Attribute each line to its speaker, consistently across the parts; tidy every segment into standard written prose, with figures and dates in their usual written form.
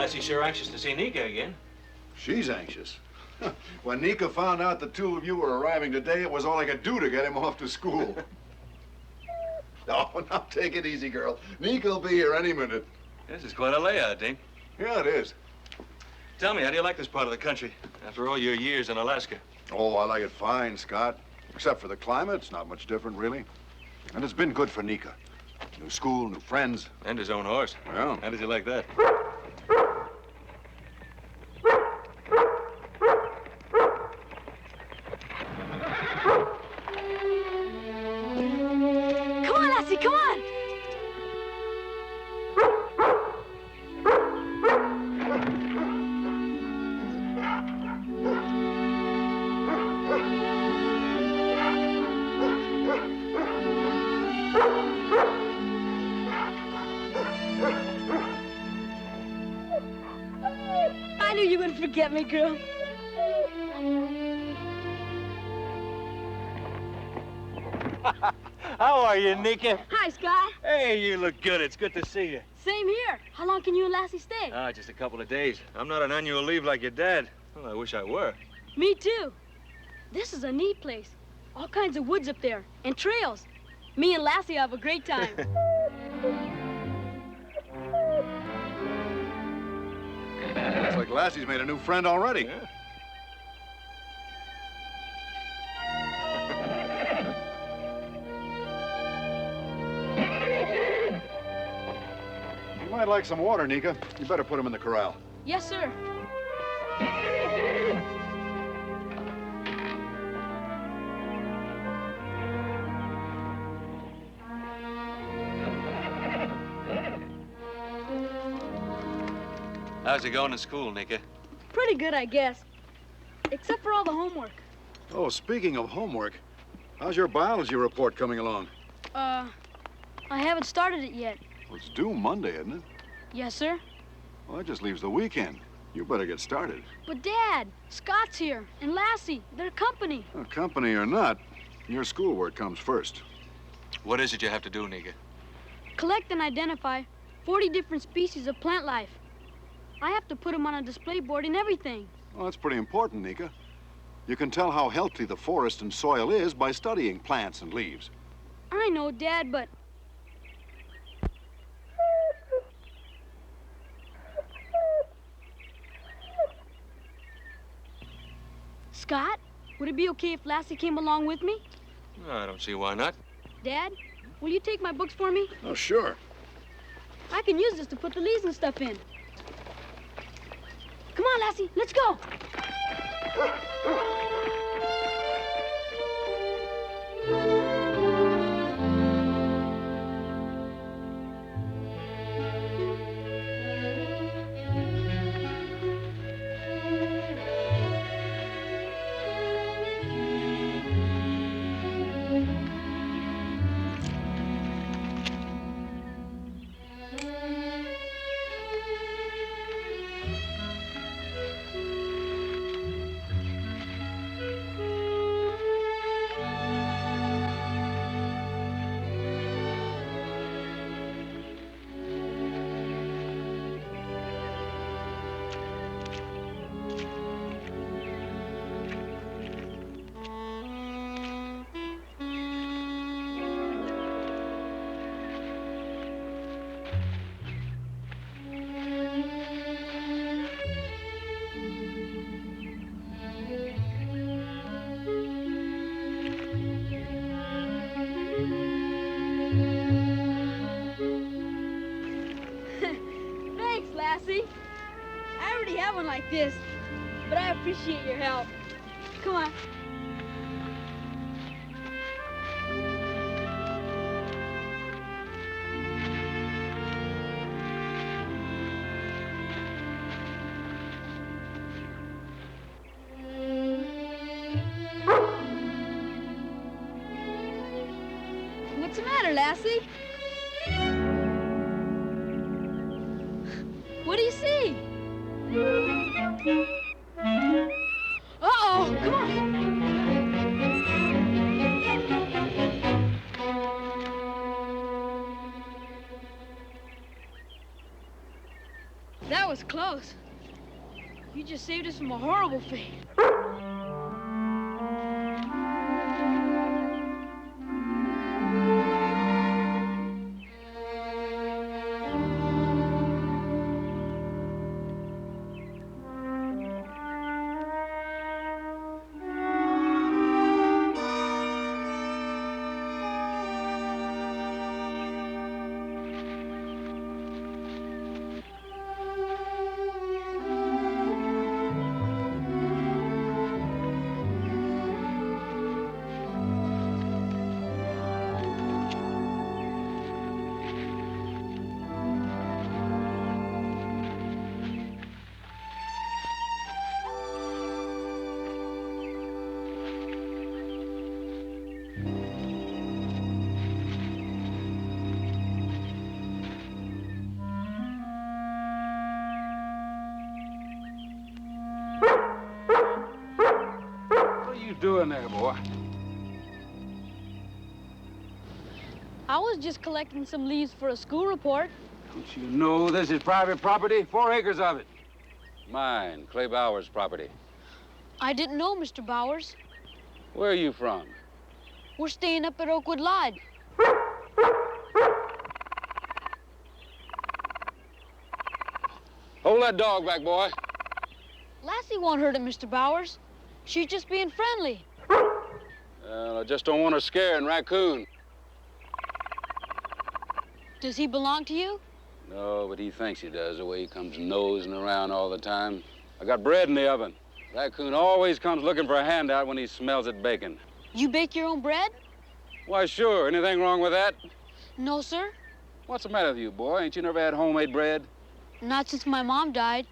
Speaker 1: Lassie's sure anxious to see Nika again.
Speaker 2: She's anxious. When Nika found out the two of you were arriving today, it was all I could do to get him off to school. Oh, now take it easy, girl. Nika'll be here any minute.
Speaker 1: This is quite a layout, Dink.
Speaker 2: Yeah, it is.
Speaker 1: Tell me, how do you like this part of the country after all your years in Alaska?
Speaker 2: Oh, I like it fine, Scott. Except for the climate, it's not much different, really. And it's been good for Nika. New school, new friends.
Speaker 1: And his own horse.
Speaker 2: Yeah.
Speaker 1: How does he like that?
Speaker 3: Come on, Lassie, come on! I knew you wouldn't forget me, girl.
Speaker 1: How are you, Nika?
Speaker 3: Hi, Scott.
Speaker 1: Hey, you look good. It's good to see you.
Speaker 3: Same here. How long can you and Lassie stay?
Speaker 1: Just a couple of days. I'm not on annual leave like your dad. Well, I wish I were.
Speaker 3: Me too. This is a neat place. All kinds of woods up there, and trails. Me and Lassie have a great time.
Speaker 2: Looks like Lassie's made a new friend already.
Speaker 1: Yeah.
Speaker 2: You might like some water, Nika. You better put him in the corral.
Speaker 3: Yes, sir.
Speaker 1: How's it going in school, Nika?
Speaker 3: Pretty good, I guess. Except for all the homework.
Speaker 2: Oh, speaking of homework, how's your biology report coming along?
Speaker 3: I haven't started it yet.
Speaker 2: Well, it's due Monday, isn't it?
Speaker 3: Yes, sir.
Speaker 2: Well, that just leaves the weekend. You better get started.
Speaker 3: But, Dad, Scott's here, and Lassie. They're company.
Speaker 2: Well, company or not, your schoolwork comes first.
Speaker 1: What is it you have to do, Nika?
Speaker 3: Collect and identify 40 different species of plant life. I have to put them on a display board and everything.
Speaker 2: Well, that's pretty important, Nika. You can tell how healthy the forest and soil is by studying plants and leaves.
Speaker 3: I know, Dad, but... Scott, would it be okay if Lassie came along with me?
Speaker 1: I don't see why not.
Speaker 3: Dad, will you take my books for me?
Speaker 2: Oh, sure.
Speaker 3: I can use this to put the leaves and stuff in. Come on, Lassie, let's go. Thanks, Lassie. I already have one like this, but I appreciate your help. Come on. What's the matter, Lassie? What do you see? Uh-oh, come on. That was close. You just saved us from a horrible fate.
Speaker 4: What are you doing there, boy?
Speaker 3: I was just collecting some leaves for a school report.
Speaker 4: Don't you know this is private property? 4 acres of it. Mine, Clay Bowers' property.
Speaker 3: I didn't know, Mr. Bowers.
Speaker 4: Where are you from?
Speaker 3: We're staying up at Oakwood Lodge.
Speaker 4: Hold that dog back, boy.
Speaker 3: Lassie won't hurt it, Mr. Bowers. She's just being friendly.
Speaker 4: Well, I just don't want her scaring Raccoon.
Speaker 3: Does he belong to you?
Speaker 4: No, but he thinks he does, the way he comes nosing around all the time. I got bread in the oven. Raccoon always comes looking for a handout when he smells at bacon.
Speaker 3: You bake your own bread?
Speaker 4: Why, sure. Anything wrong with that?
Speaker 3: No, sir.
Speaker 4: What's the matter with you, boy? Ain't you never had homemade bread?
Speaker 3: Not since my mom died.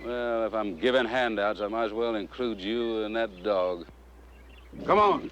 Speaker 4: Well, if I'm giving handouts, I might as well include you and that dog. Come on.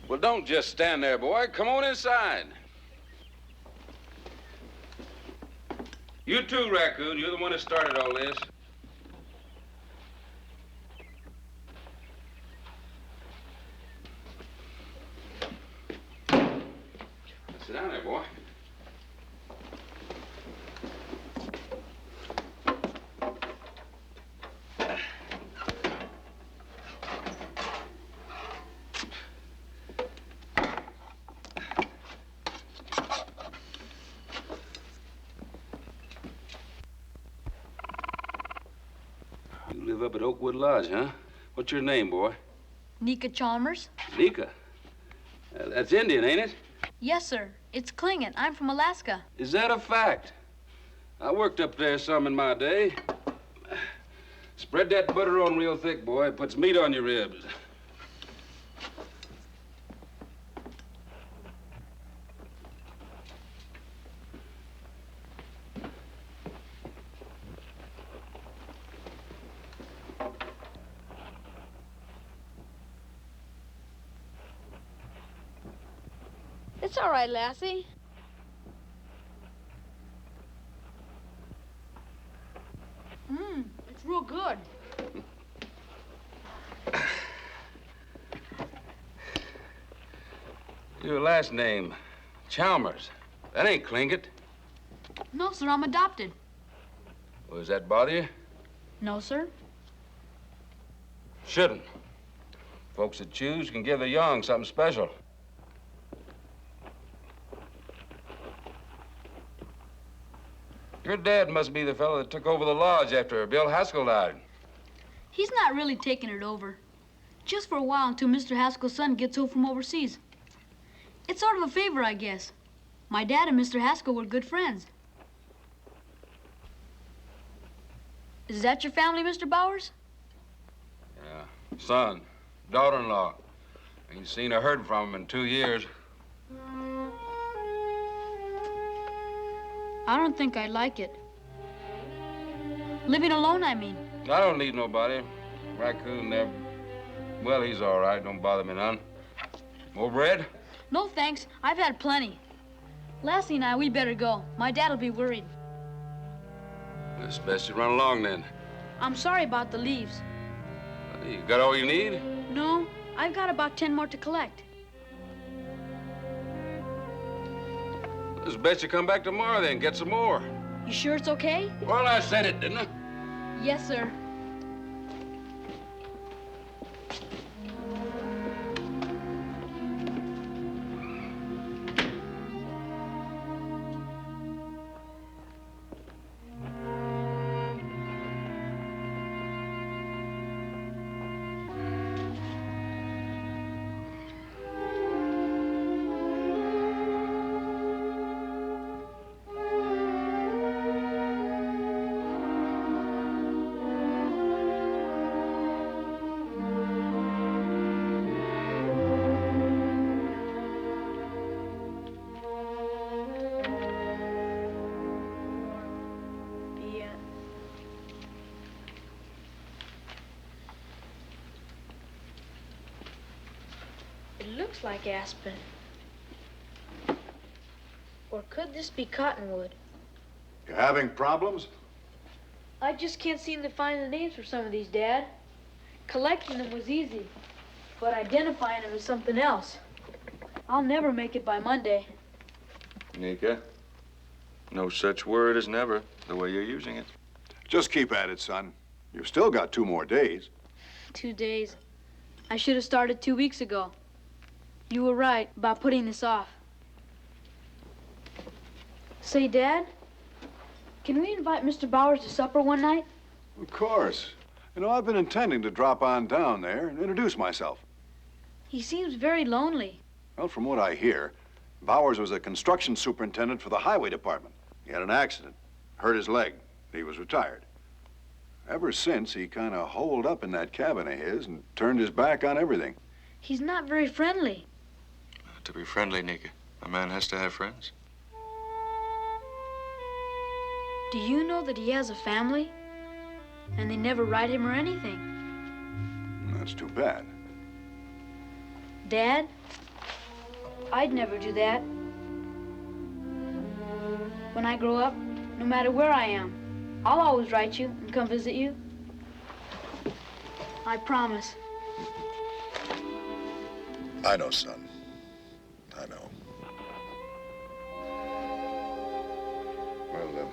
Speaker 4: Well, don't just stand there, boy. Come on inside. You too, Raccoon. You're the one that started all this. Sit down there, boy. You live up at Oakwood Lodge, huh? What's your name, boy?
Speaker 5: Nika Chalmers?
Speaker 4: Nika. That's Indian, ain't it?
Speaker 5: Yes, sir. It's Klingon. I'm from Alaska.
Speaker 4: Is that a fact? I worked up there some in my day. Spread that butter on real thick, boy. It puts meat on your ribs.
Speaker 3: It's all right, Lassie. It's real good.
Speaker 4: Your last name, Chalmers. That ain't Tlingit.
Speaker 5: No, sir, I'm adopted.
Speaker 4: Well, does that bother you?
Speaker 5: No, sir.
Speaker 4: Shouldn't. Folks that choose can give the young something special. Your dad must be the fellow that took over the lodge after Bill Haskell died.
Speaker 5: He's not really taking it over. Just for a while until Mr. Haskell's son gets home from overseas. It's sort of a favor, I guess. My dad and Mr. Haskell were good friends. Is that your family, Mr. Bowers?
Speaker 4: Son, daughter-in-law. Ain't seen or heard from him in 2 years.
Speaker 5: I don't think I'd like it. Living alone, I mean.
Speaker 4: I don't need nobody. Raccoon there. Well, he's all right. Don't bother me none. More bread?
Speaker 5: No, thanks. I've had plenty. Lassie and I, we better go. My dad'll be worried.
Speaker 4: It's best you run along then.
Speaker 5: I'm sorry about the leaves.
Speaker 4: You got all you need?
Speaker 5: No, I've got about 10 more to collect.
Speaker 4: It's best you come back tomorrow then, get some more.
Speaker 5: You sure it's okay?
Speaker 4: Well, I said it, didn't I?
Speaker 5: Yes, sir.
Speaker 6: It looks like aspen. Or could this be cottonwood?
Speaker 2: You having problems?
Speaker 6: I just can't seem to find the names for some of these, Dad. Collecting them was easy, but identifying them is something else. I'll never make it by Monday.
Speaker 1: Nika, no such word as never, the way you're using it.
Speaker 2: Just keep at it, son. You've still got 2 more days.
Speaker 5: 2 days. I should have started 2 weeks ago. You were right about putting this off. Say, Dad, can we invite Mr. Bowers to supper one night?
Speaker 2: Of course. You know, I've been intending to drop on down there and introduce myself.
Speaker 5: He seems very lonely.
Speaker 2: Well, from what I hear, Bowers was a construction superintendent for the highway department. He had an accident, hurt his leg. He was retired. Ever since, he kind of holed up in that cabin of his and turned his back on everything.
Speaker 5: He's not very friendly.
Speaker 1: To be friendly, Nika, a man has to have friends.
Speaker 5: Do you know that he has a family? And they never write him or anything.
Speaker 2: That's too bad.
Speaker 5: Dad, I'd never do that. When I grow up, no matter where I am, I'll always write you and come visit you. I promise.
Speaker 2: I know, son. I know. Well,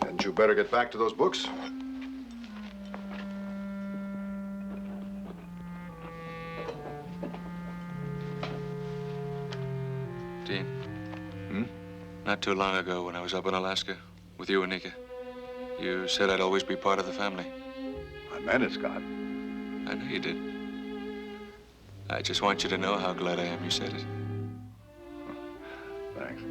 Speaker 2: hadn't you better get back to those books?
Speaker 1: Dean.
Speaker 2: Hmm?
Speaker 1: Not too long ago when I was up in Alaska with you and Nika, you said I'd always be part of the family.
Speaker 2: I meant it, Scott.
Speaker 1: I know you did. I just want you to know how glad I am you said it.
Speaker 2: Thanks.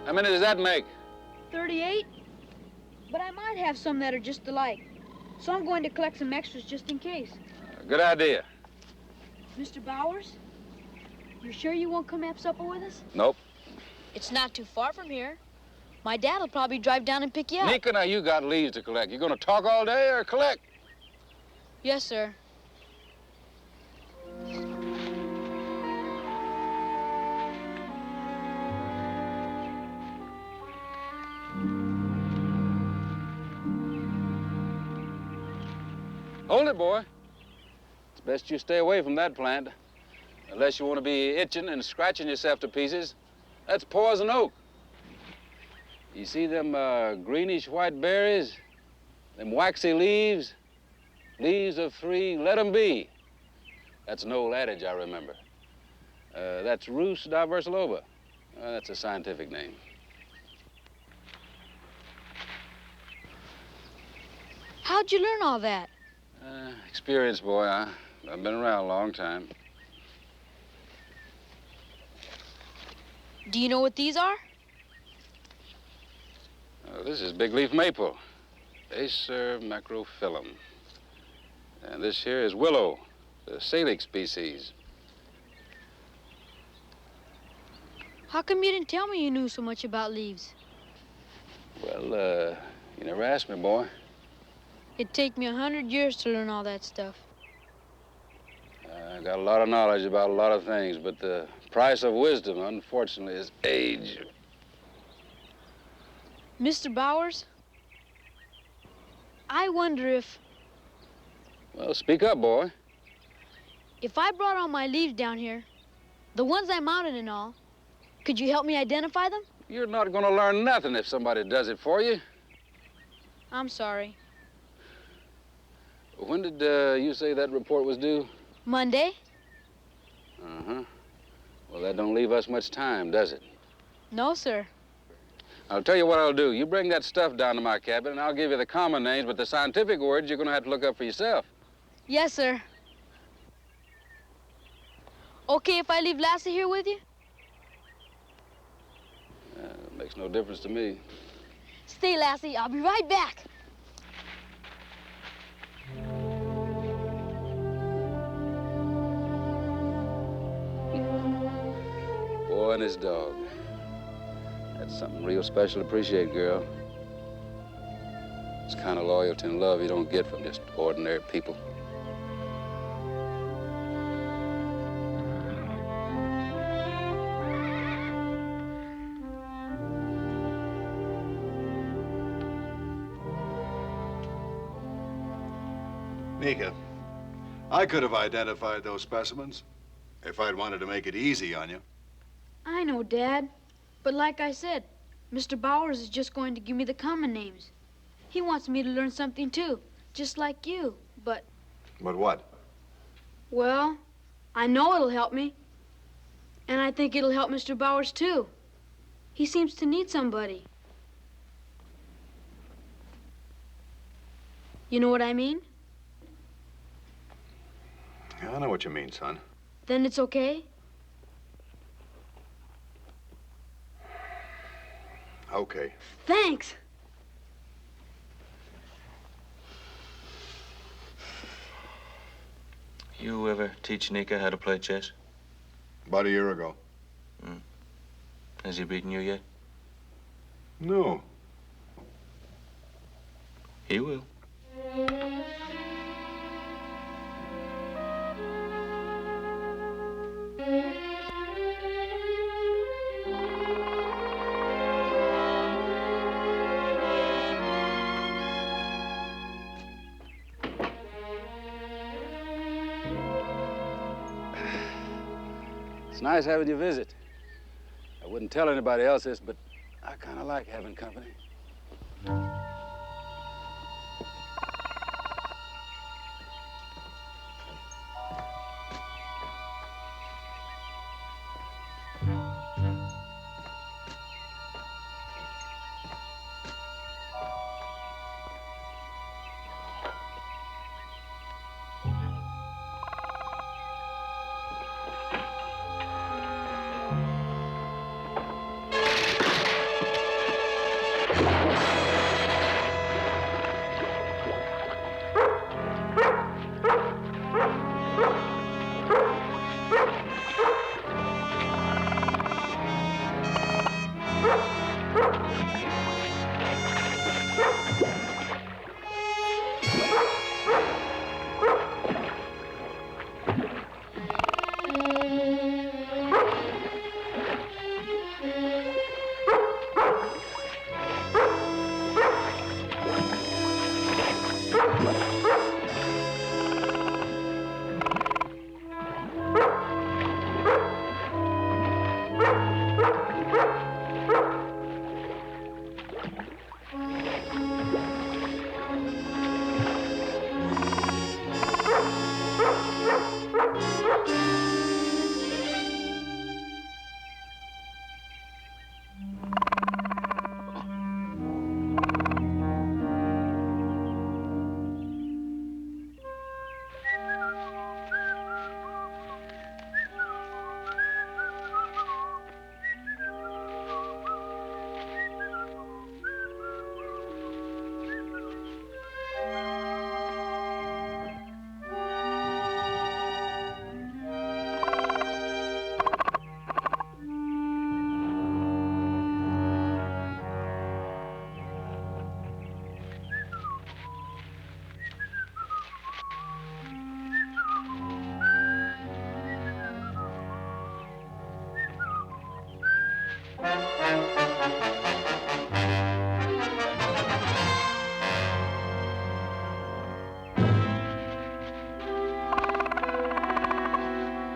Speaker 4: How many does that make?
Speaker 5: 38? But I might have some that are just alike. So I'm going to collect some extras just in case.
Speaker 4: Good idea.
Speaker 5: Mr. Bowers, you sure you won't come have supper with us?
Speaker 4: Nope.
Speaker 5: It's not too far from here. My dad'll probably drive down and pick you up.
Speaker 4: Nika, now you got leaves to collect. You gonna talk all day or collect?
Speaker 5: Yes, sir.
Speaker 4: Hold it, boy. It's best you stay away from that plant. Unless you want to be itching and scratching yourself to pieces. That's poison oak. You see them greenish white berries? Them waxy leaves? Leaves are free, let 'em be. That's an old adage I remember. That's Rus diversaloba. That's a scientific name.
Speaker 5: How'd you learn all that?
Speaker 4: Experience, boy. I've been around a long time.
Speaker 5: Do you know what these are?
Speaker 4: This is big leaf maple, Acer macrophyllum. And this here is willow, the salix species.
Speaker 5: How come you didn't tell me you knew so much about leaves?
Speaker 4: Well, you never asked me, boy.
Speaker 5: It'd take me 100 years to learn all that stuff.
Speaker 4: I got a lot of knowledge about a lot of things, but the price of wisdom, unfortunately, is age.
Speaker 5: Mr. Bowers, I wonder if
Speaker 4: Well, speak up, boy.
Speaker 5: I brought all my leaves down here, the ones I mounted and all, could you help me identify them?
Speaker 4: You're not going to learn nothing if somebody does it for you.
Speaker 5: I'm sorry.
Speaker 4: When did you say that report was due?
Speaker 5: Monday?
Speaker 4: Uh-huh. Well, that don't leave us much time, does it?
Speaker 5: No, sir.
Speaker 4: I'll tell you what I'll do. You bring that stuff down to my cabin, and I'll give you the common names, but the scientific words you're going to have to look up for yourself.
Speaker 5: Yes, sir. Okay if I leave Lassie here with you?
Speaker 4: It makes no difference to me.
Speaker 5: Stay, Lassie. I'll be right back.
Speaker 4: Boy and his dog. That's something real special to appreciate, girl. It's the kind of loyalty and love you don't get from just ordinary people.
Speaker 2: Nika, I could have identified those specimens if I'd wanted to make it easy on you.
Speaker 5: I know, Dad. But like I said, Mr. Bowers is just going to give me the common names. He wants me to learn something too, just like you. But,
Speaker 2: But what?
Speaker 5: well, I know it'll help me. And I think it'll help Mr. Bowers too. He seems to need somebody. You know what I mean?
Speaker 2: Yeah, I know what you mean, son.
Speaker 5: Then it's okay?
Speaker 2: Okay.
Speaker 5: Thanks.
Speaker 1: You ever teach Nika how to play chess?
Speaker 2: About a year ago.
Speaker 1: Has he beaten you yet?
Speaker 2: No.
Speaker 1: He will.
Speaker 4: It's nice having you visit. I wouldn't tell anybody else this, but I kind of like having company.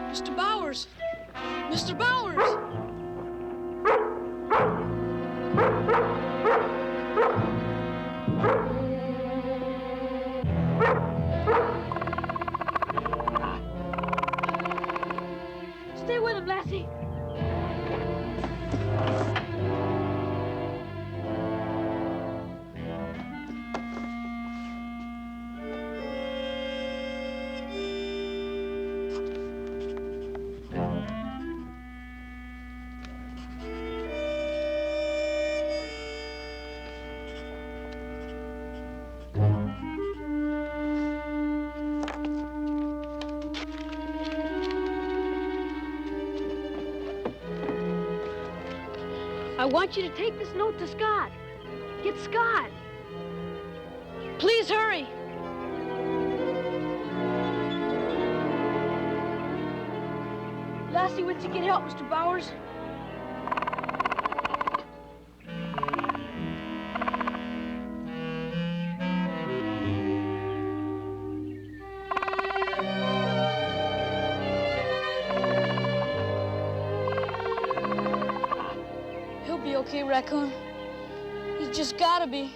Speaker 3: Mr. Bowers! Mr. Bowers! Stay with him, Lassie. I want you to take this note to Scott. Get Scott. Please hurry. Lassie went to get help, Mr. Bowers. He'll be okay, Raccoon. He's just gotta be.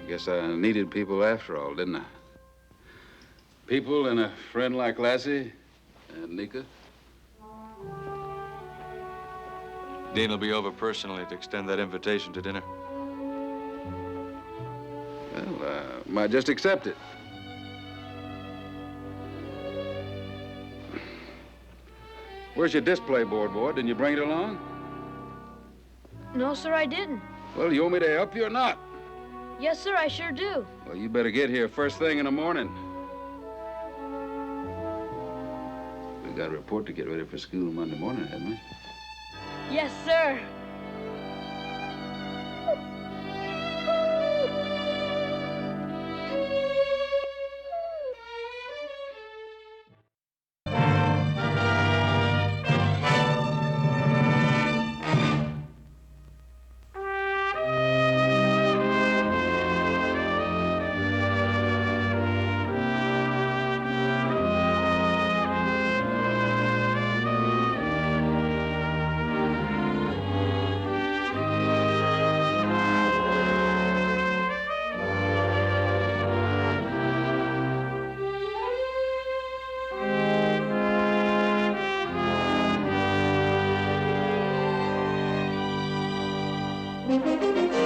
Speaker 4: Guess I needed people after all, didn't I? People and a friend like Lassie and Nika.
Speaker 1: Dean will be over personally to extend that invitation to dinner.
Speaker 4: Well, might just accept it. Where's your display board, boy? Didn't you bring it along?
Speaker 6: No, sir, I didn't.
Speaker 4: Well, you want me to help you or not?
Speaker 6: Yes, sir, I sure do.
Speaker 4: Well, you better get here first thing in the morning. We got a report to get ready for school Monday morning, haven't we?
Speaker 6: Yes, sir.
Speaker 3: Thank you.